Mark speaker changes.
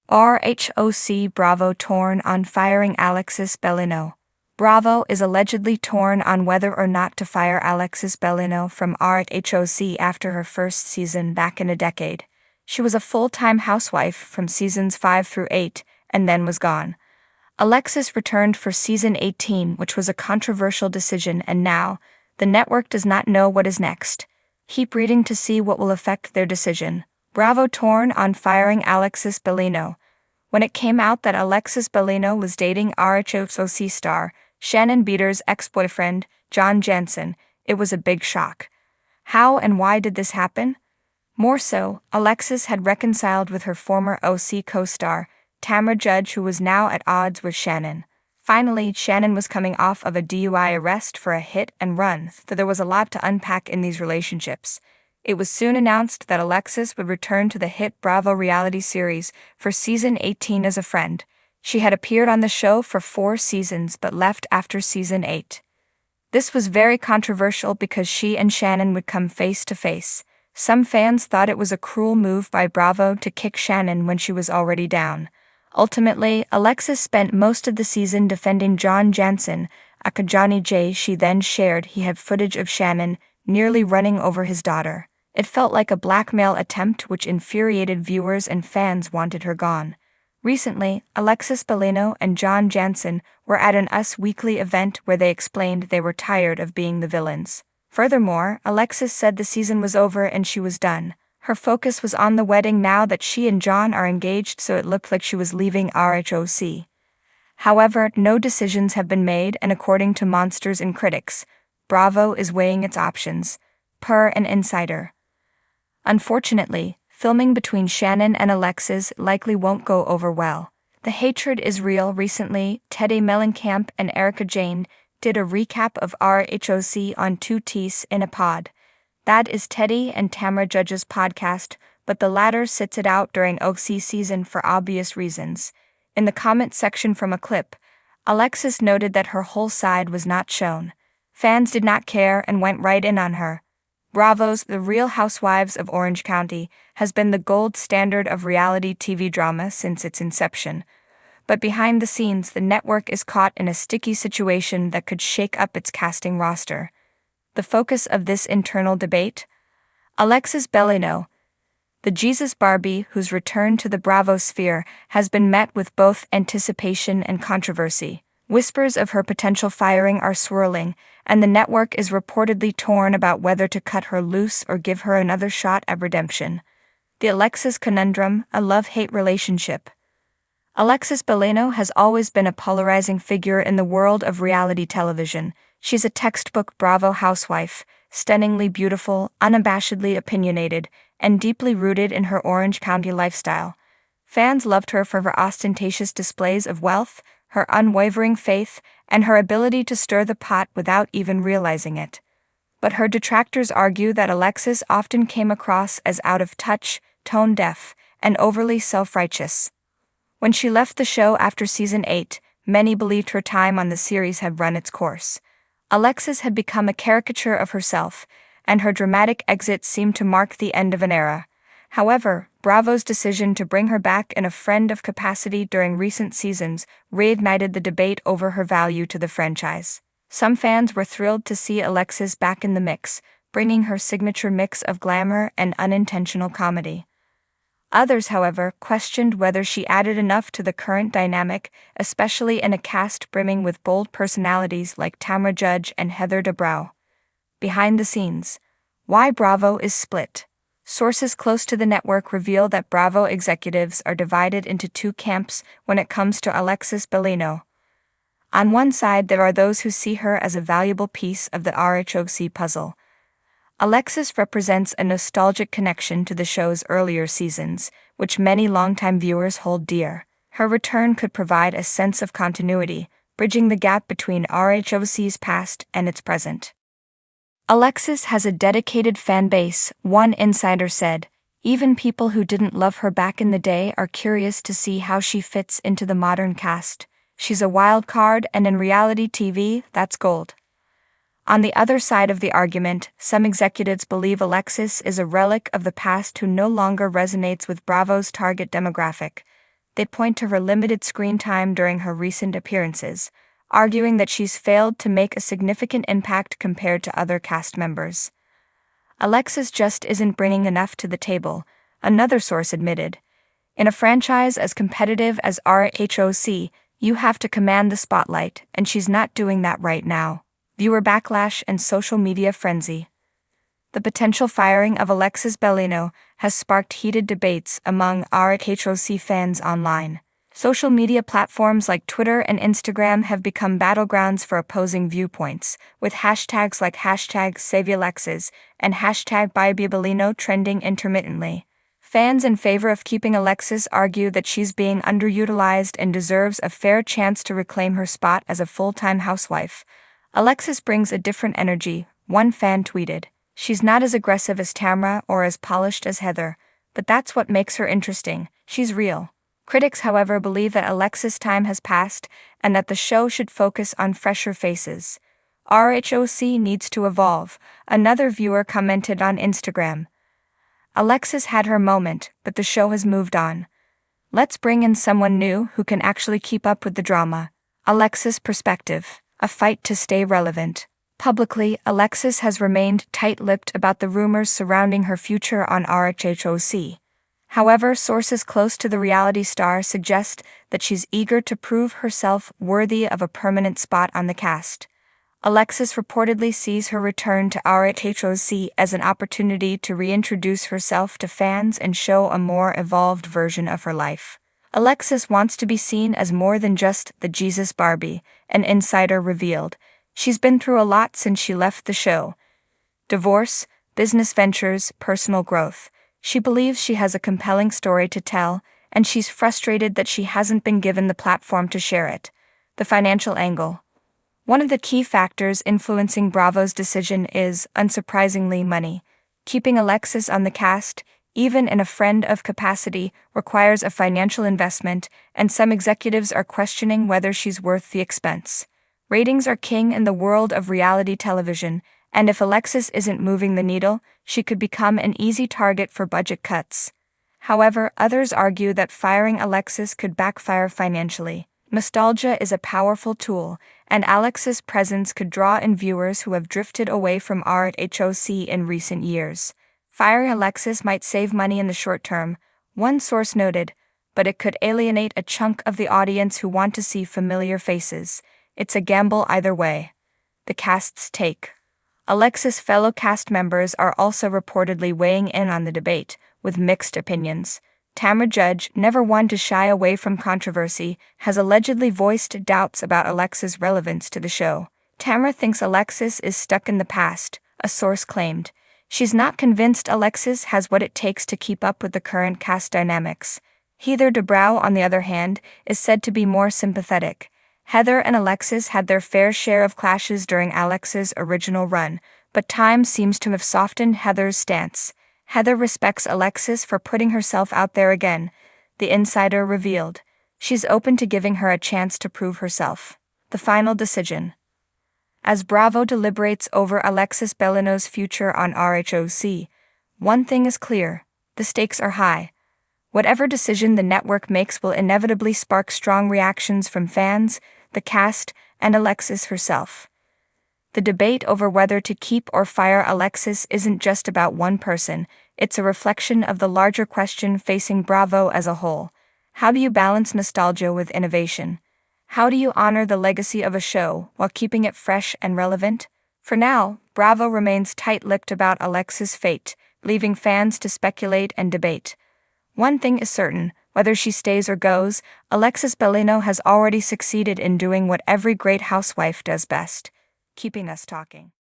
Speaker 1: RHOC Bravo torn on firing Alexis Bellino. Bravo is allegedly torn on whether or not to fire Alexis Bellino from RHOC after her first season back in a decade. She was a full-time housewife from seasons 5 through 8, and then was gone. Alexis returned for season 18, which was a controversial decision, and now, the network does not know what is next. Keep reading to see what will affect their decision. Bravo torn on firing Alexis Bellino. When it came out that Alexis Bellino was dating RHOC star Shannon Beater's ex-boyfriend, John Jansen, it was a big shock. How and why did this happen? More so, Alexis had reconciled with her former OC co-star, Tamra Judge, who was now at odds with Shannon. Finally, Shannon was coming off of a DUI arrest for a hit and run, so there was a lot to unpack in these relationships. It was soon announced that Alexis would return to the hit Bravo reality series for season 18 as a friend. She had appeared on the show for 4 seasons but left after season 8. This was very controversial because she and Shannon would come face to face. Some fans thought it was a cruel move by Bravo to kick Shannon when she was already down. Ultimately, Alexis spent most of the season defending John Jansen, aka Johnny J. She then shared he had footage of Shannon nearly running over his daughter. It felt like a blackmail attempt which infuriated viewers and fans wanted her gone. Recently, Alexis Bellino and John Jansen were at an Us Weekly event where they explained they were tired of being the villains. Furthermore, Alexis said the season was over and she was done. Her focus was on the wedding now that she and John are engaged, so it looked like she was leaving RHOC. However, no decisions have been made, and according to Monsters and critics, Bravo is weighing its options, per an insider. Unfortunately, filming between Shannon and Alexis likely won't go over well. The hatred is real. Recently, Teddy Mellencamp and Erica Jane did a recap of RHOC on 2Ts in a pod. That is Teddy and Tamra Judge's podcast, but the latter sits it out during OC season for obvious reasons. In the comment section from a clip, Alexis noted that her whole side was not shown. Fans did not care and went right in on her. Bravo's The Real Housewives of Orange County has been the gold standard of reality TV drama since its inception. But behind the scenes, the network is caught in a sticky situation that could shake up its casting roster. The focus of this internal debate? Alexis Bellino, the Jesus Barbie whose return to the Bravo sphere has been met with both anticipation and controversy. Whispers of her potential firing are swirling, and the network is reportedly torn about whether to cut her loose or give her another shot at redemption. The Alexis conundrum, a love-hate relationship. Alexis Bellino has always been a polarizing figure in the world of reality television. She's a textbook Bravo housewife, stunningly beautiful, unabashedly opinionated, and deeply rooted in her Orange County lifestyle. Fans loved her for her ostentatious displays of wealth, her unwavering faith, and her ability to stir the pot without even realizing it. But her detractors argue that Alexis often came across as out of touch, tone-deaf, and overly self-righteous. When she left the show after season 8, many believed her time on the series had run its course. Alexis had become a caricature of herself, and her dramatic exit seemed to mark the end of an era. However, Bravo's decision to bring her back in a friend of capacity during recent seasons reignited the debate over her value to the franchise. Some fans were thrilled to see Alexis back in the mix, bringing her signature mix of glamour and unintentional comedy. Others, however, questioned whether she added enough to the current dynamic, especially in a cast brimming with bold personalities like Tamra Judge and Heather Dubrow. Behind the scenes, why Bravo is split. Sources close to the network reveal that Bravo executives are divided into 2 camps when it comes to Alexis Bellino. On one side, there are those who see her as a valuable piece of the RHOC puzzle. Alexis represents a nostalgic connection to the show's earlier seasons, which many longtime viewers hold dear. Her return could provide a sense of continuity, bridging the gap between RHOC's past and its present. Alexis has a dedicated fan base, one insider said. Even people who didn't love her back in the day are curious to see how she fits into the modern cast. She's a wild card, and in reality TV, that's gold. On the other side of the argument, some executives believe Alexis is a relic of the past who no longer resonates with Bravo's target demographic. They point to her limited screen time during her recent appearances, arguing that she's failed to make a significant impact compared to other cast members. Alexis just isn't bringing enough to the table, another source admitted. In a franchise as competitive as RHOC, you have to command the spotlight, and she's not doing that right now. Viewer backlash and social media frenzy. The potential firing of Alexis Bellino has sparked heated debates among RHOC fans online. Social media platforms like Twitter and Instagram have become battlegrounds for opposing viewpoints, with hashtags like #SaveAlexis and #BuyBellino trending intermittently. Fans in favor of keeping Alexis argue that she's being underutilized and deserves a fair chance to reclaim her spot as a full-time housewife. Alexis brings a different energy, one fan tweeted. She's not as aggressive as Tamra or as polished as Heather, but that's what makes her interesting. She's real. Critics, however, believe that Alexis' time has passed and that the show should focus on fresher faces. RHOC needs to evolve, another viewer commented on Instagram. Alexis had her moment, but the show has moved on. Let's bring in someone new who can actually keep up with the drama. Alexis' perspective, a fight to stay relevant. Publicly, Alexis has remained tight-lipped about the rumors surrounding her future on RHOC. However, sources close to the reality star suggest that she's eager to prove herself worthy of a permanent spot on the cast. Alexis reportedly sees her return to RHOC as an opportunity to reintroduce herself to fans and show a more evolved version of her life. Alexis wants to be seen as more than just the Jesus Barbie, an insider revealed. She's been through a lot since she left the show. Divorce, business ventures, personal growth. She believes she has a compelling story to tell, and she's frustrated that she hasn't been given the platform to share it. The financial angle. One of the key factors influencing Bravo's decision is, unsurprisingly, money. Keeping Alexis on the cast, even in a friend of capacity, requires a financial investment, and some executives are questioning whether she's worth the expense. Ratings are king in the world of reality television, and if Alexis isn't moving the needle, she could become an easy target for budget cuts. However, others argue that firing Alexis could backfire financially. Nostalgia is a powerful tool, and Alexis' presence could draw in viewers who have drifted away from RHOC in recent years. Firing Alexis might save money in the short term, one source noted, but it could alienate a chunk of the audience who want to see familiar faces. It's a gamble either way. The cast's take. Alexis' fellow cast members are also reportedly weighing in on the debate, with mixed opinions. Tamra Judge, never one to shy away from controversy, has allegedly voiced doubts about Alexis' relevance to the show. Tamra thinks Alexis is stuck in the past, a source claimed. She's not convinced Alexis has what it takes to keep up with the current cast dynamics. Heather Dubrow, on the other hand, is said to be more sympathetic. Heather and Alexis had their fair share of clashes during Alexis' original run, but time seems to have softened Heather's stance. Heather respects Alexis for putting herself out there again, the insider revealed. She's open to giving her a chance to prove herself. The final decision. As Bravo deliberates over Alexis Bellino's future on RHOC, one thing is clear: the stakes are high. Whatever decision the network makes will inevitably spark strong reactions from fans, the cast, and Alexis herself. The debate over whether to keep or fire Alexis isn't just about one person, it's a reflection of the larger question facing Bravo as a whole. How do you balance nostalgia with innovation? How do you honor the legacy of a show while keeping it fresh and relevant? For now, Bravo remains tight-lipped about Alexis' fate, leaving fans to speculate and debate. One thing is certain: whether she stays or goes, Alexis Bellino has already succeeded in doing what every great housewife does best: keeping us talking.